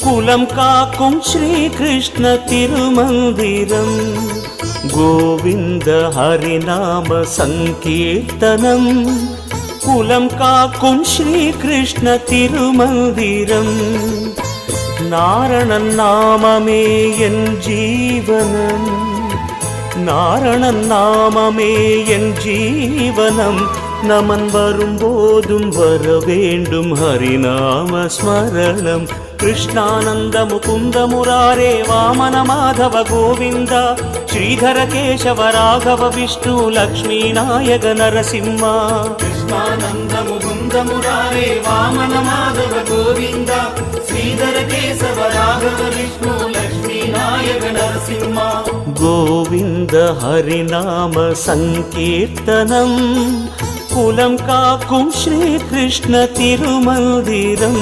குலம் காக்கும் ஸ்ரீகிருஷ்ண திருமந்திரம் கோவிந்த ஹரிநாம சங்கீர்த்தனம் குலம் காக்கும் ஸ்ரீகிருஷ்ண திருமந்திரம் நாரணன் நாமமே என் ஜீவனம் நாரணன் நாமமே என் ஜீவனம் நமன் வரும்போதும் வர வேண்டும் ஹரிநாம ஸ்மரணம் कृष्णानंद मुकुंद मुरारे वामन माधव गोविंद श्रीधर केशव राघव विष्णु लक्ष्मी नायक नरसिंह कृष्णानंद मुकुंद मुरारे वामन माधव गोविंद श्रीधर केशव राघव विष्णु लक्ष्मी नायक नरसिंह गोविंद हरिनाम संकीर्तनम कुलं काकुं श्री कृष्ण तिरुमंदिरम